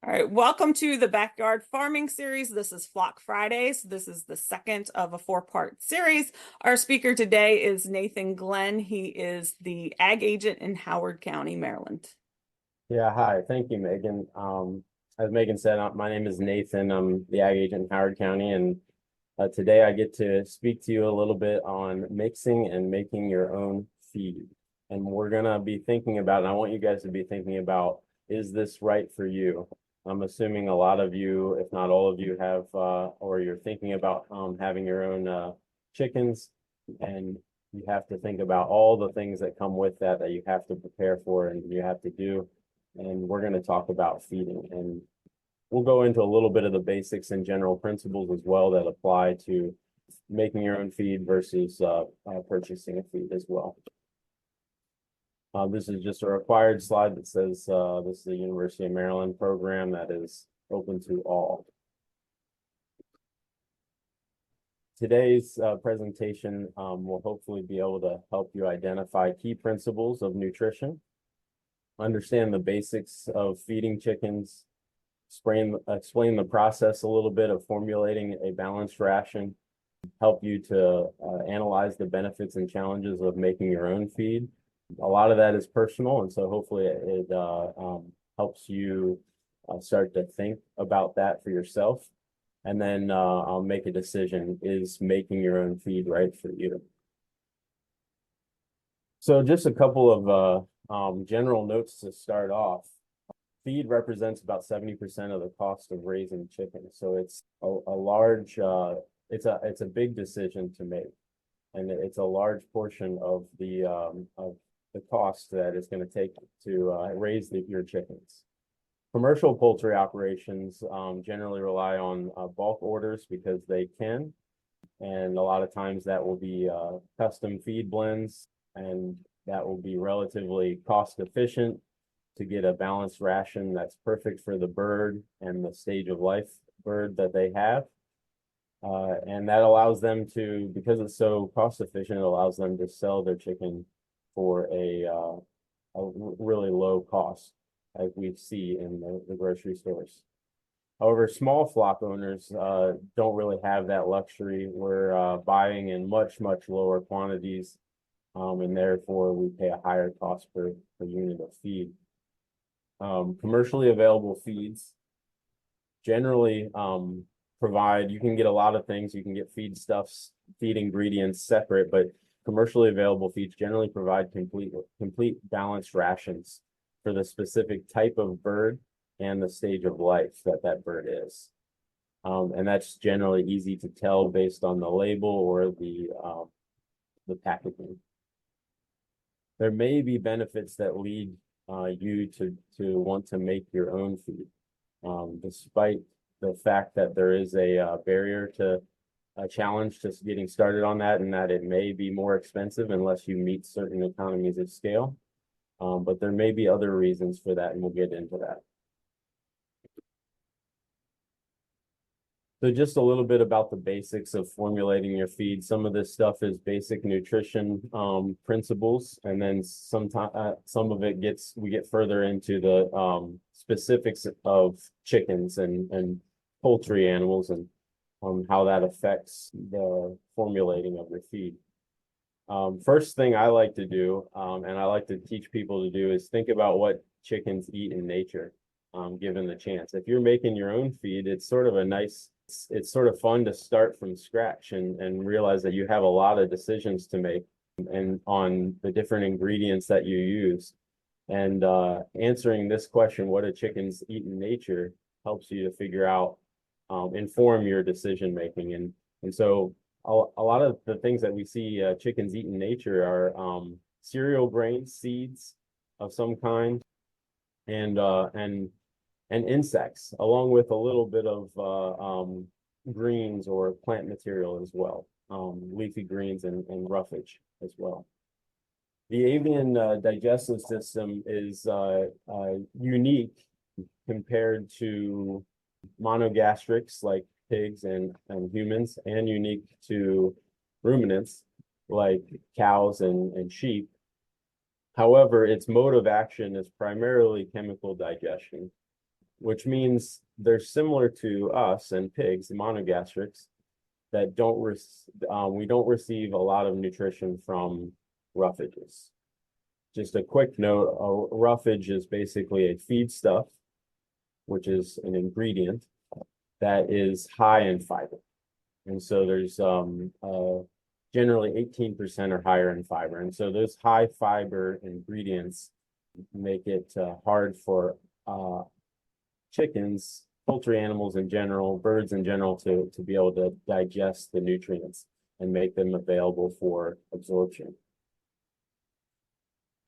All right, welcome to the Backyard Farming Series. This is Flock Fridays. This is the second of a four-part series. Our speaker today is Nathan Glenn. He is the ag agent in Howard County, Maryland. Yeah, hi. Thank you, Megan. As Megan said, my name is Nathan. I'm the ag agent in Howard County, and today I get to speak to you a little bit on mixing and making your own feed. And we're gonna be thinking about, and I want you guys to be thinking about, is this right for you? I'm assuming a lot of you, if not all of you, have or you're thinking about having your own chickens, and you have to think about all the things that come with that you have to prepare for and you have to do. And we're going to talk about feeding, and we'll go into a little bit of the basics and general principles as well that apply to making your own feed versus purchasing a feed as well. This is just a required slide that says this is the University of Maryland program that is open to all. Today's presentation will hopefully be able to help you identify key principles of nutrition, understand the basics of feeding chickens, explain the process a little bit of formulating a balanced ration, help you to analyze the benefits and challenges of making your own feed. A lot of that is personal, and so hopefully it helps you start to think about that for yourself. And then I'll make a decision, is making your own feed right for you? So just a couple of general notes to start off. Feed represents about 70% of the cost of raising chickens. So it's a large, it's a big decision to make. And it's a large portion of the cost that it's going to take to raise your chickens. Commercial poultry operations generally rely on bulk orders because they can. And a lot of times that will be custom feed blends, and that will be relatively cost efficient to get a balanced ration that's perfect for the bird and the stage of life bird that they have. And that allows them to, because it's so cost efficient, it allows them to sell their chicken for a really low cost, as we see in the grocery stores. However, small flock owners don't really have that luxury. We're buying in much lower quantities, and therefore we pay a higher cost per unit of feed. Commercially available feeds generally provide, you can get a lot of things. You can get feedstuffs, feed ingredients separate, but commercially available feeds generally provide complete balanced rations for the specific type of bird and the stage of life that bird is. And that's generally easy to tell based on the label or the packaging. There may be benefits that lead you to want to make your own feed, despite the fact that there is a barrier to a challenge to getting started on that, and that it may be more expensive unless you meet certain economies of scale. But there may be other reasons for that, and we'll get into that. So just a little bit about the basics of formulating your feed. Some of this stuff is basic nutrition principles, and then some of it we get further into the specifics of chickens and poultry animals and how that affects the formulating of your feed. First thing I like to do, and I like to teach people to do, is think about what chickens eat in nature, given the chance. If you're making your own feed, it's sort of it's sort of fun to start from scratch and realize that you have a lot of decisions to make and on the different ingredients that you use. And answering this question, what do chickens eat in nature, helps you to figure out, inform your decision making. And so a lot of the things that we see chickens eat in nature are cereal grains, seeds of some kind, and insects, along with a little bit of greens or plant material as well, leafy greens and roughage as well. The avian digestive system is unique compared to monogastrics like pigs and humans, and unique to ruminants like cows and sheep. However, its mode of action is primarily chemical digestion. which means they're similar to us and pigs, the monogastrics, that we don't receive a lot of nutrition from roughages. Just a quick note, a roughage is basically a feedstuff, which is an ingredient that is high in fiber. And so there's generally 18% or higher in fiber. And so those high fiber ingredients make it hard for chickens, poultry animals in general, birds in general, to be able to digest the nutrients and make them available for absorption.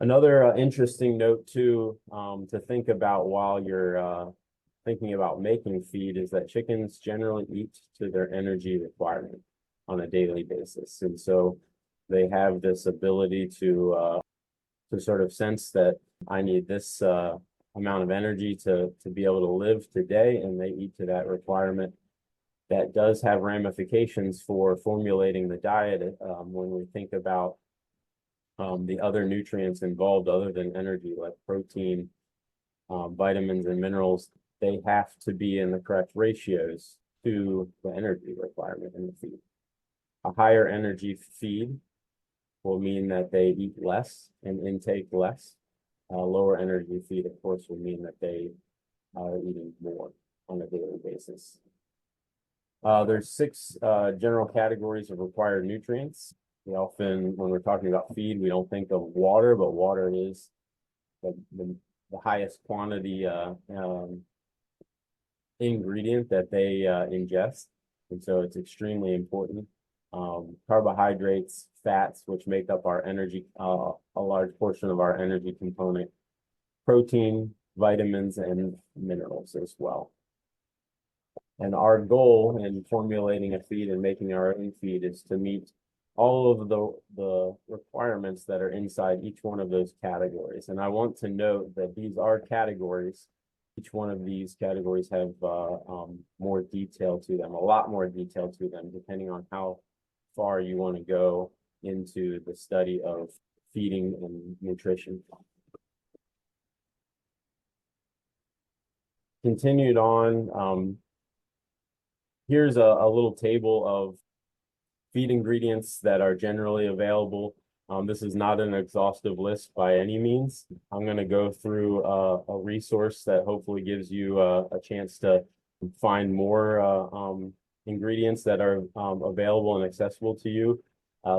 Another interesting note too, to think about while you're thinking about making feed is that chickens generally eat to their energy requirement on a daily basis. And so they have this ability to sort of sense that I need this amount of energy to be able to live today, and they eat to that requirement. That does have ramifications for formulating the diet when we think about the other nutrients involved other than energy, like protein, vitamins, and minerals. They have to be in the correct ratios to the energy requirement in the feed. A higher energy feed will mean that they eat less and intake less. Lower energy feed, of course, will mean that they are eating more on a daily basis. There's 6 general categories of required nutrients. We often, when we're talking about feed, we don't think of water, but water is the highest quantity ingredient that they ingest. And so it's extremely important. Carbohydrates, fats, which make up our energy, a large portion of our energy component, protein, vitamins, and minerals as well. And our goal in formulating a feed and making our own feed is to meet all of the requirements that are inside each one of those categories. And I want to note that these are categories. Each one of these categories have more detail to them, a lot more detail to them, depending on how far you want to go into the study of feeding and nutrition. Continued on, here's a little table of feed ingredients that are generally available. This is not an exhaustive list by any means. I'm going to go through a resource that hopefully gives you a chance to find more ingredients that are available and accessible to you.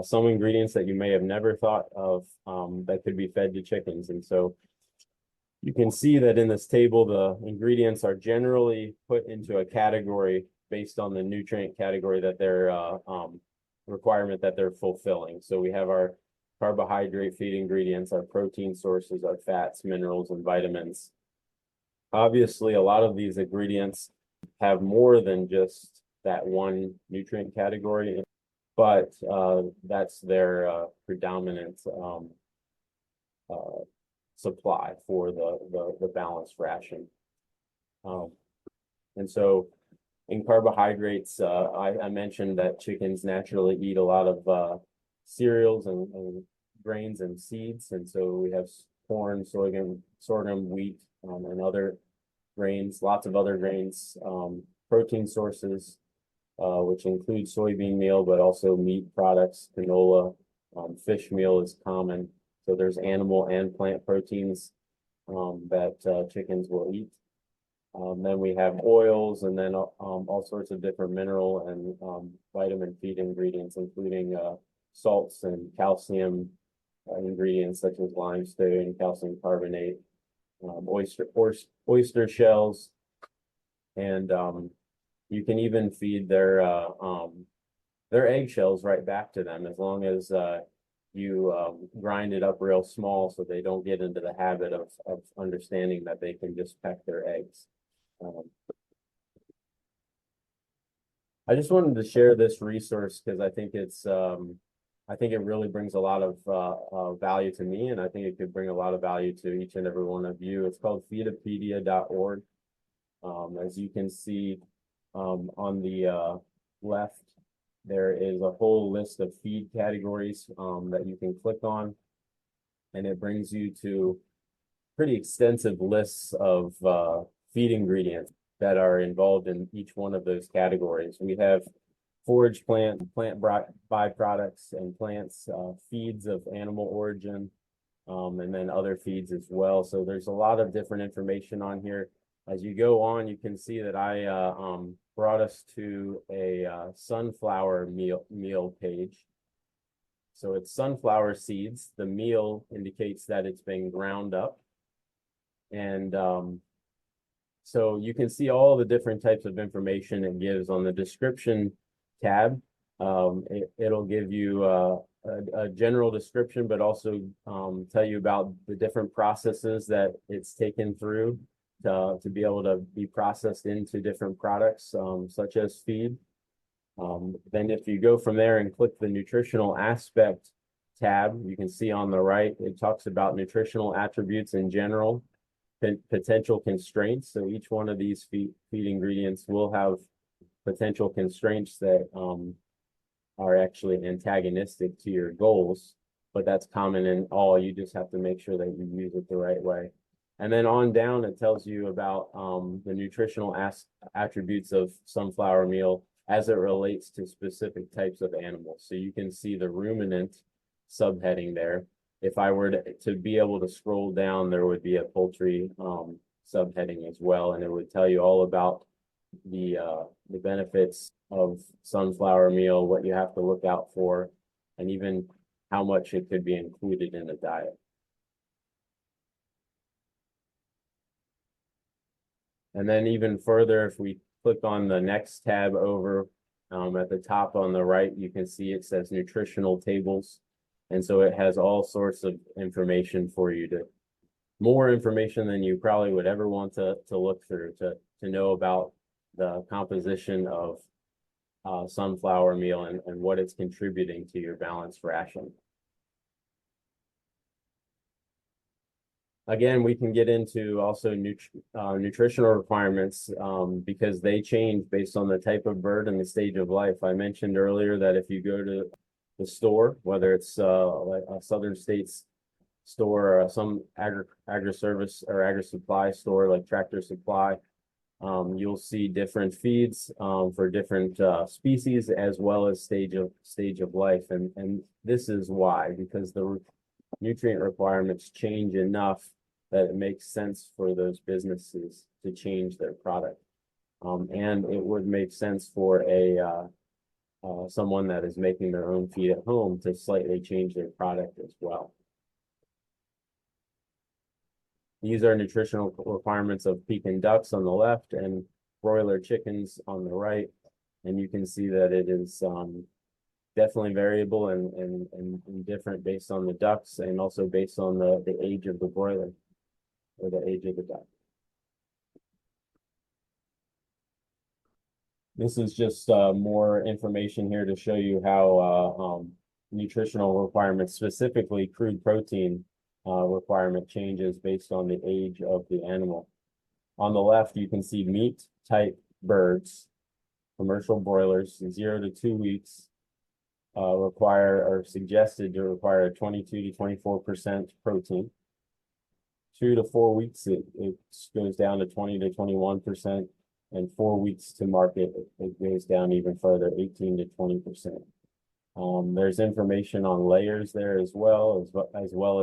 Some ingredients that you may have never thought of that could be fed to chickens. And so you can see that in this table, the ingredients are generally put into a category based on the nutrient category that they're requirement that they're fulfilling. So we have our carbohydrate feed ingredients, our protein sources, our fats, minerals, and vitamins. Obviously, a lot of these ingredients have more than just that one nutrient category, but that's their predominant supply for the balanced ration. And so in carbohydrates, I mentioned that chickens naturally eat a lot of cereals and grains and seeds. And so we have corn, sorghum, wheat, and other grains, lots of other grains, protein sources, which include soybean meal, but also meat products, canola, fish meal is common. So there's animal and plant proteins that chickens will eat. Then we have oils, and then all sorts of different mineral and vitamin feed ingredients, including salts and calcium ingredients such as limestone, calcium carbonate, oyster shells, and you can even feed their eggshells right back to them, as long as you grind it up real small so they don't get into the habit of understanding that they can just peck their eggs. I just wanted to share this resource because I think it really brings a lot of value to me, and I think it could bring a lot of value to each and every one of you. It's called feedopedia.org. As you can see on the left, there is a whole list of feed categories that you can click on, and it brings you to pretty extensive lists of feed ingredients that are involved in each one of those categories. We have forage plant byproducts and plants, feeds of animal origin, and then other feeds as well. So there's a lot of different information on here. As you go on, you can see that I brought us to a sunflower meal page. So it's sunflower seeds. The meal indicates that it's been ground up. And so you can see all the different types of information it gives on the description tab. It'll give you a general description, but also tell you about the different processes that it's taken through to be able to be processed into different products, such as feed. Then if you go from there and click the nutritional aspect tab, you can see on the right, it talks about nutritional attributes in general, potential constraints. So each one of these feed ingredients will have potential constraints that are actually antagonistic to your goals, but that's common in all. You just have to make sure that you use it the right way. And then on down, it tells you about the nutritional attributes of sunflower meal as it relates to specific types of animals. So you can see the ruminant subheading there. If I were to be able to scroll down, there would be a poultry subheading as well, and it would tell you all about the benefits of sunflower meal, what you have to look out for, and even how much it could be included in a diet. And then even further, if we click on the next tab over at the top on the right, you can see it says nutritional tables. And so it has all sorts of information for you more information than you probably would ever want to look through to know about the composition of sunflower meal and what it's contributing to your balanced ration. Again, we can get into also nutritional requirements because they change based on the type of bird and the stage of life. I mentioned earlier that if you go to the store, whether it's like a Southern States store or some agri-service or agri-supply store like Tractor Supply, you'll see different feeds for different species as well as stage of life, and this is why, because the nutrient requirements change enough that it makes sense for those businesses to change their product, and it would make sense for someone that is making their own feed at home to slightly change their product as well. These are nutritional requirements of Pekin ducks on the left and broiler chickens on the right. And you can see that it is definitely variable and different based on the ducks and also based on the age of the broiler or the age of the duck. This is just more information here to show you how nutritional requirements, specifically crude protein requirement, changes based on the age of the animal. On the left, you can see meat type birds, commercial broilers, 0 to 2 weeks are suggested to require 22 to 24% protein. 2 to 4 weeks, it goes down to 20 to 21%. And 4 weeks to market, it goes down even further, 18 to 20%. There's information on layers there as well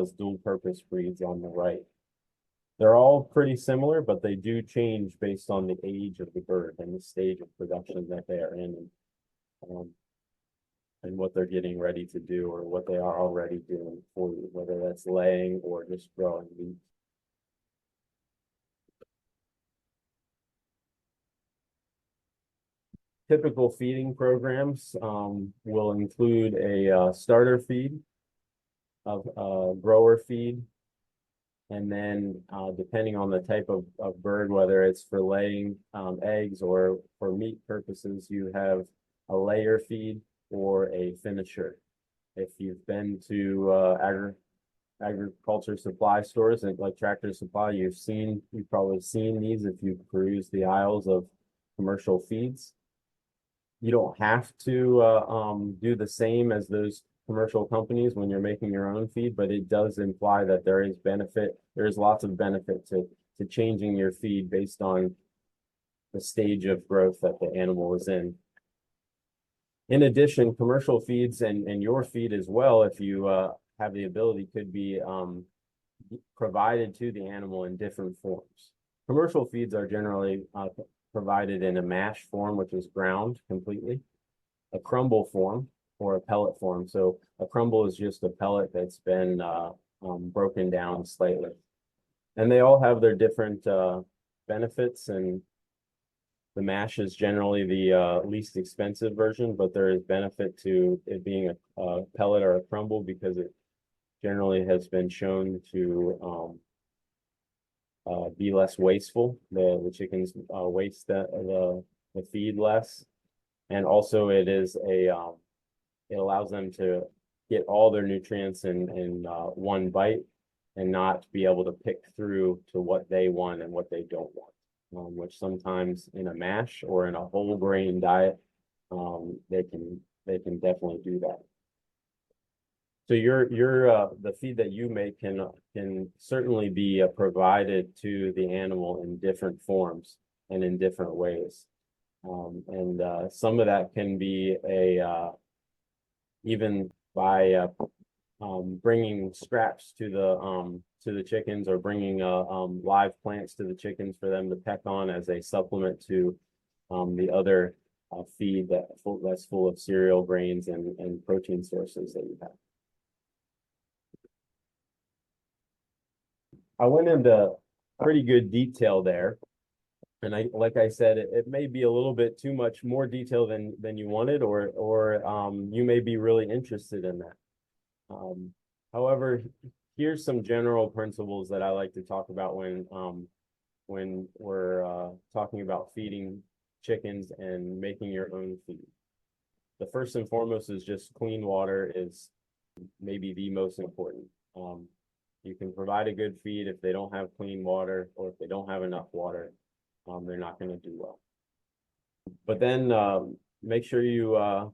as dual purpose breeds on the right. They're all pretty similar, but they do change based on the age of the bird and the stage of production that they are in, and what they're getting ready to do or what they are already doing for you, whether that's laying or just growing meat. Typical feeding programs will include a starter feed, a grower feed, and then depending on the type of bird, whether it's for laying eggs or for meat purposes, you have a layer feed or a finisher. If you've been to agriculture supply stores like Tractor Supply, you've probably seen these if you've perused the aisles of commercial feeds. You don't have to do the same as those commercial companies when you're making your own feed, but it does imply that there is lots of benefit to to changing your feed based on the stage of growth that the animal is in. In addition, commercial feeds and your feed as well, if you have the ability, could be provided to the animal in different forms. Commercial feeds are generally provided in a mash form, which is ground completely, a crumble form, or a pellet form. So a crumble is just a pellet that's been broken down slightly. And they all have their different benefits, and the mash is generally the least expensive version, but there is benefit to it being a pellet or a crumble because it generally has been shown to be less wasteful. The chickens waste the feed less, and also it is it allows them to get all their nutrients in one bite and not be able to pick through to what they want and what they don't want, which sometimes in a mash or in a whole grain diet, they can definitely do that. So the feed that you make can certainly be provided to the animal in different forms and in different ways, and some of that can be even by bringing scraps to the chickens, or bringing live plants to the chickens for them to peck on as a supplement to the other feed that's full of cereal grains and protein sources that you have. I went into pretty good detail there, and like I said, it may be a little bit too much more detail than you wanted, or you may be really interested in that. However, here's some general principles that I like to talk about when we're talking about feeding chickens and making your own feed. The first and foremost is just clean water is maybe the most important. You can provide a good feed. If they don't have clean water, or if they don't have enough water, they're not going to do well. But then make sure you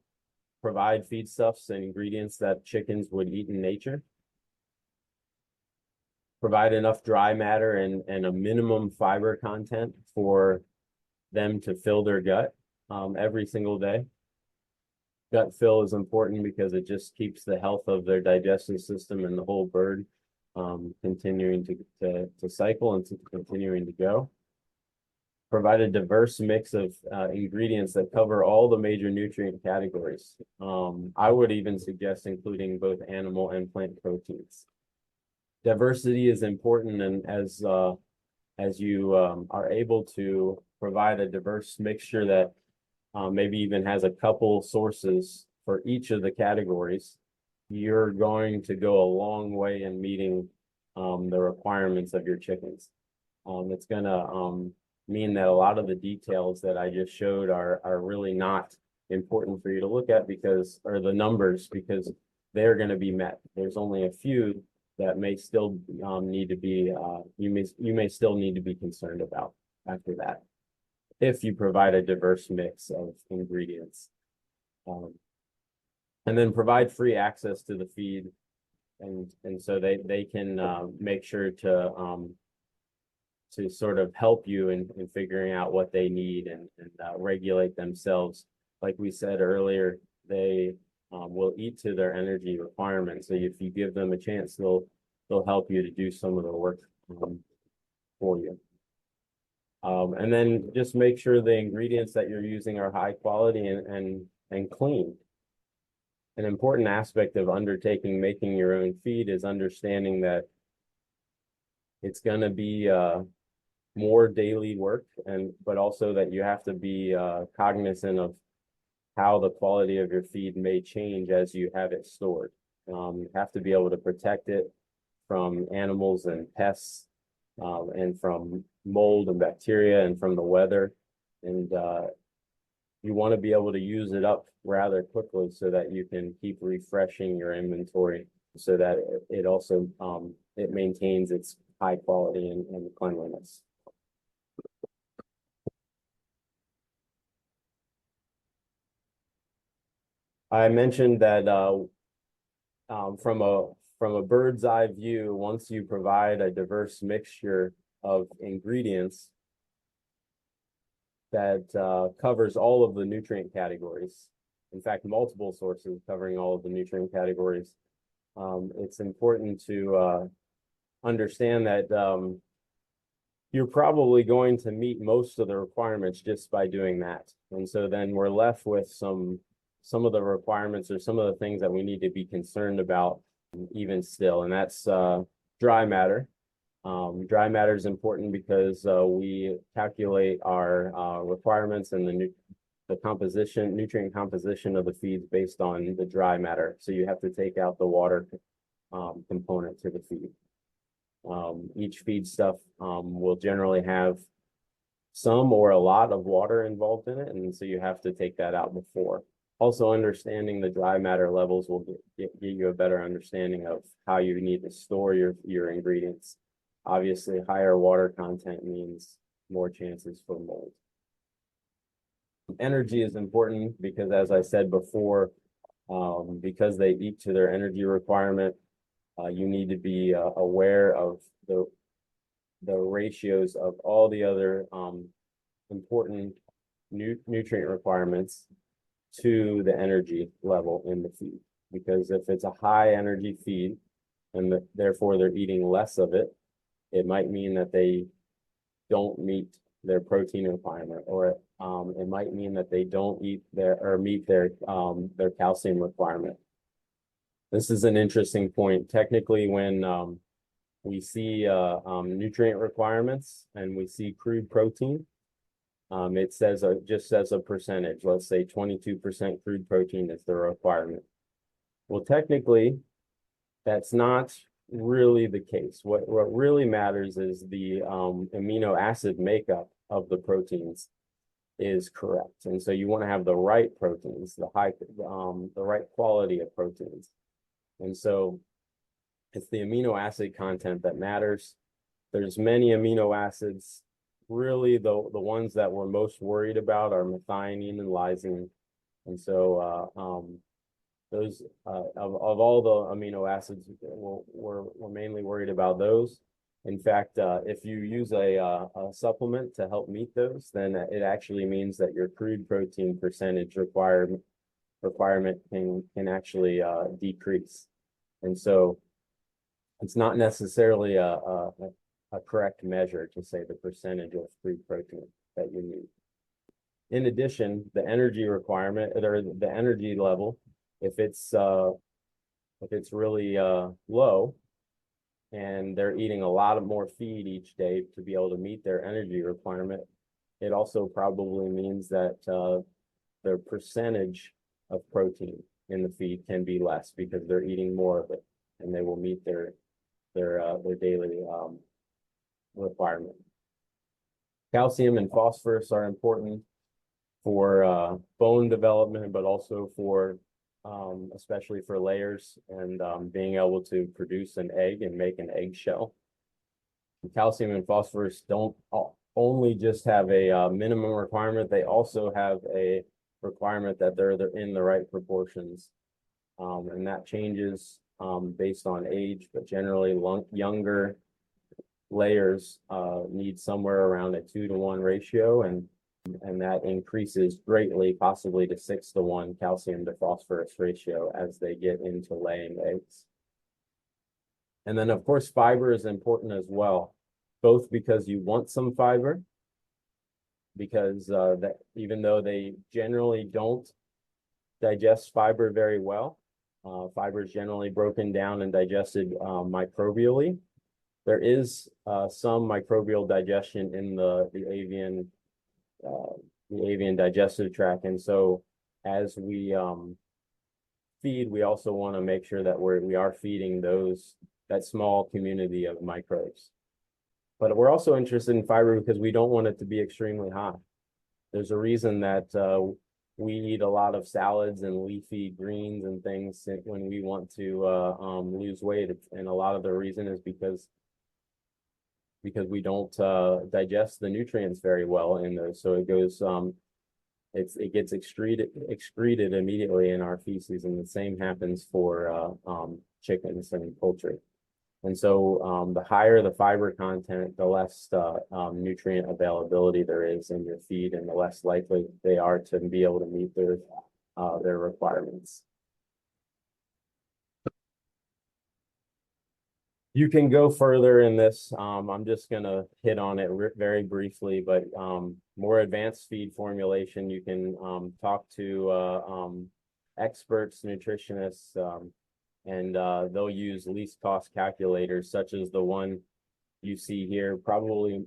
provide feedstuffs and ingredients that chickens would eat in nature. Provide enough dry matter and a minimum fiber content for them to fill their gut every single day. Gut fill is important because it just keeps the health of their digestive system and the whole bird continuing to cycle and continuing to go. Provide a diverse mix of ingredients that cover all the major nutrient categories. I would even suggest including both animal and plant proteins. Diversity is important, and as you are able to provide a diverse mixture that maybe even has a couple sources for each of the categories, you're going to go a long way in meeting the requirements of your chickens. It's going to mean that a lot of the details that I just showed are really not important for you to look at, or the numbers, because they're going to be met. There's only a few that may still need to be, you may still need to be concerned about after that, if you provide a diverse mix of ingredients. And then provide free access to the feed, and so they can make sure to sort of help you in figuring out what they need and regulate themselves. Like we said earlier, they will eat to their energy requirements. So if you give them a chance, they'll help you to do some of the work for you. And then just make sure the ingredients that you're using are high quality and clean. An important aspect of making your own feed is understanding that it's going to be more daily work, but also that you have to be cognizant of how the quality of your feed may change as you have it stored. You have to be able to protect it from animals and pests, and from mold and bacteria, and from the weather. And you want to be able to use it up rather quickly so that you can keep refreshing your inventory, so that it also it maintains its high quality and cleanliness. I mentioned that from a bird's eye view, once you provide a diverse mixture of ingredients that covers all of the nutrient categories. In fact, multiple sources covering all of the nutrient categories. It's important to understand that you're probably going to meet most of the requirements just by doing that. And so then we're left with some of the requirements or some of the things that we need to be concerned about even still, and that's dry matter. Dry matter is important because we calculate our requirements and the composition, nutrient composition of the feeds based on the dry matter. So you have to take out the water component to the feed. Each feedstuff will generally have some or a lot of water involved in it, and so you have to take that out before. Also, understanding the dry matter levels will give you a better understanding of how you need to store your ingredients. Obviously, higher water content means more chances for mold. Energy is important because, as I said before, because they eat to their energy requirement, you need to be aware of the ratios of all the other important nutrient requirements to the energy level in the feed. Because if it's a high energy feed and therefore they're eating less of it, it might mean that they don't meet their protein requirement, or it might mean that they don't meet their calcium requirement. This is an interesting point. Technically, when we see nutrient requirements and we see crude protein, it says just says a percentage. Let's say 22% crude protein is the requirement. Well, technically, that's not really the case. What really matters is the amino acid makeup of the proteins is correct, and so you want to have the right proteins, the right quality of proteins. And so it's the amino acid content that matters. There's many amino acids. Really, the ones that we're most worried about are methionine and lysine. And so those of all the amino acids, we're mainly worried about those. In fact, if you use a supplement to help meet those, then it actually means that your crude protein percentage requirement can actually decrease. And so it's not necessarily a correct measure to say the percentage of crude protein that you need. In addition, the energy requirement or the energy level, if it's really low and they're eating a lot more feed each day to be able to meet their energy requirement, it also probably means that their percentage of protein in the feed can be less because they're eating more of it, and they will meet their daily requirement. Calcium and phosphorus are important for bone development, but also for especially for layers and being able to produce an egg and make an eggshell. Calcium and phosphorus don't only just have a minimum requirement, they also have a requirement that they're in the right proportions. And that changes based on age, but generally younger layers need somewhere around a 2-to-1 ratio, and that increases greatly, possibly to 6-to-1 calcium to phosphorus ratio as they get into laying eggs. And then, of course, fiber is important as well, both because you want some fiber, because that even though they generally don't digest fiber very well, fiber is generally broken down and digested microbially. There is some microbial digestion in the avian digestive tract, and so as we feed, we also want to make sure that we are feeding that small community of microbes. But we're also interested in fiber because we don't want it to be extremely high. There's a reason that we eat a lot of salads and leafy greens and things when we want to lose weight, and a lot of the reason is because we don't digest the nutrients very well in those. So it goes, it gets excreted immediately in our feces, and the same happens for chickens and poultry. And so the higher the fiber content, the less nutrient availability there is in your feed, and the less likely they are to be able to meet their requirements. You can go further in this. I'm just going to hit on it very briefly, but more advanced feed formulation, you can talk to experts, nutritionists, and they'll use least cost calculators, such as the one you see here, probably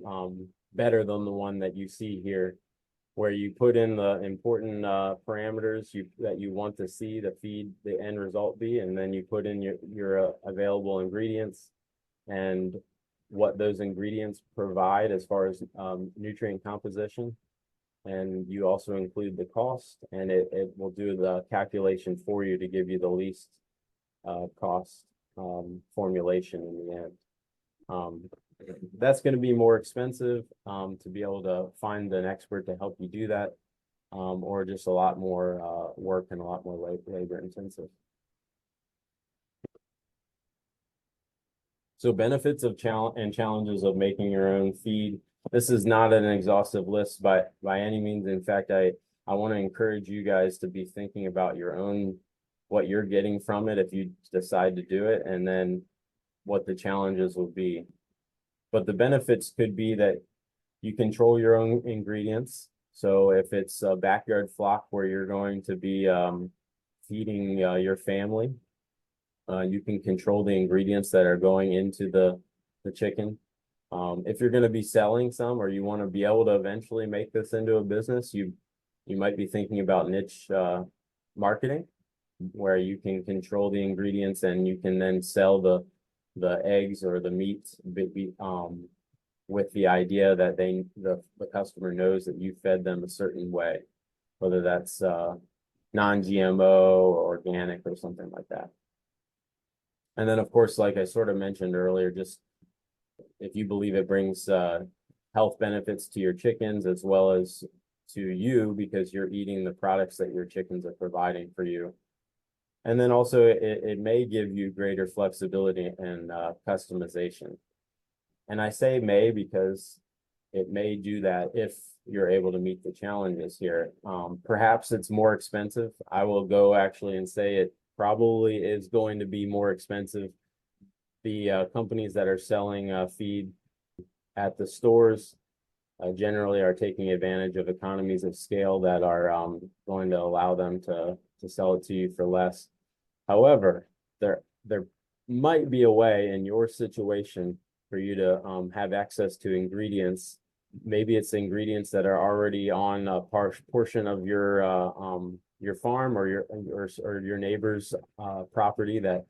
better than the one that you see here, where you put in the important parameters that you want to see the end result be, and then you put in your available ingredients and what those ingredients provide as far as nutrient composition. And you also include the cost, and it will do the calculation for you to give you the least cost formulation in the end. That's going to be more expensive to be able to find an expert to help you do that, or just a lot more work and a lot more labor intensive. So benefits of and challenges of making your own feed. This is not an exhaustive list by any means. In fact, I want to encourage you guys to be thinking about your own, what you're getting from it if you decide to do it, and then what the challenges will be. But the benefits could be that you control your own ingredients. So if it's a backyard flock where you're going to be feeding your family, you can control the ingredients that are going into the chicken. If you're going to be selling some, or you want to be able to eventually make this into a business, you might be thinking about niche marketing, where you can control the ingredients and you can then sell the eggs or the meat with the idea that the customer knows that you fed them a certain way, whether that's non-GMO or organic or something like that. And then, of course, like I sort of mentioned earlier, just if you believe it brings health benefits to your chickens as well as to you, because you're eating the products that your chickens are providing for you. And then also it may give you greater flexibility and customization. And I say may because it may do that if you're able to meet the challenges here. Perhaps it's more expensive. I will go actually and say it probably is going to be more expensive. The companies that are selling feed at the stores generally are taking advantage of economies of scale that are going to allow them to sell it to you for less. However, there might be a way in your situation for you to have access to ingredients. Maybe it's ingredients that are already on a portion of your farm or your neighbor's property that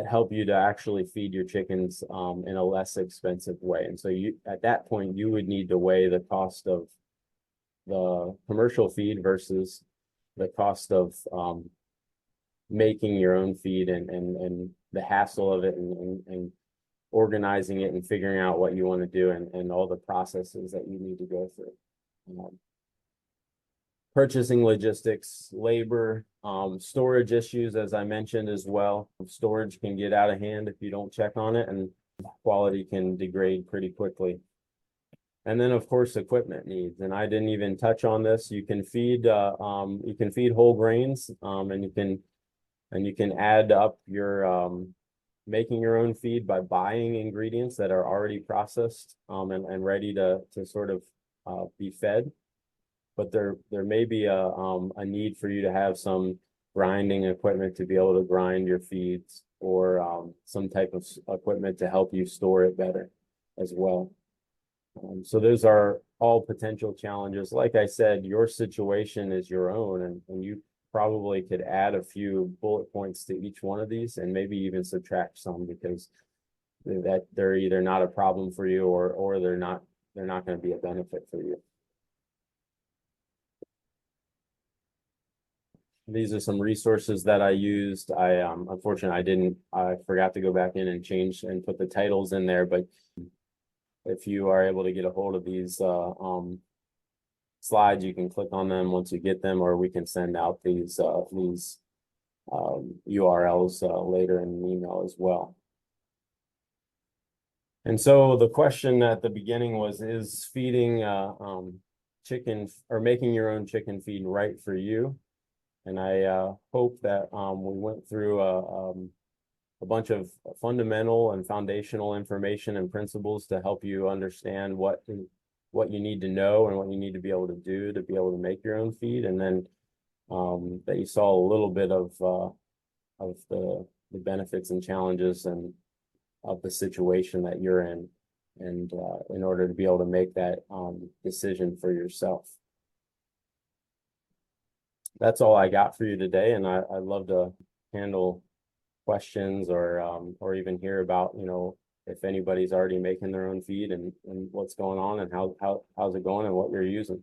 help you to actually feed your chickens in a less expensive way. And so at that point, you would need to weigh the cost of the commercial feed versus the cost of making your own feed and the hassle of it and organizing it and figuring out what you want to do and all the processes that you need to go through. Purchasing logistics, labor, storage issues, as I mentioned as well. Storage can get out of hand if you don't check on it, and quality can degrade pretty quickly. And then, of course, equipment needs. And I didn't even touch on this. You can feed whole grains, and you can add up your making your own feed by buying ingredients that are already processed and ready to sort of be fed. But there may be a need for you to have some grinding equipment to be able to grind your feeds, or some type of equipment to help you store it better as well. So those are all potential challenges. Like I said, your situation is your own, and you probably could add a few bullet points to each one of these and maybe even subtract some, because that they're either not a problem for you or they're not going to be a benefit for you. These are some resources that I used. Unfortunately, I forgot to go back in and change and put the titles in there, but if you are able to get a hold of these slides, you can click on them once you get them, or we can send out these URLs later in an email as well. And so the question at the beginning was, is feeding chicken or making your own chicken feed right for you? And I hope that we went through a bunch of fundamental and foundational information and principles to help you understand what you need to know and what you need to be able to do to be able to make your own feed, and then that you saw a little bit of the benefits and challenges and of the situation that you're in, and in order to be able to make that decision for yourself. That's all I got for you today, and I'd love to handle questions or even hear about, if anybody's already making their own feed and what's going on and how's it going and what you're using.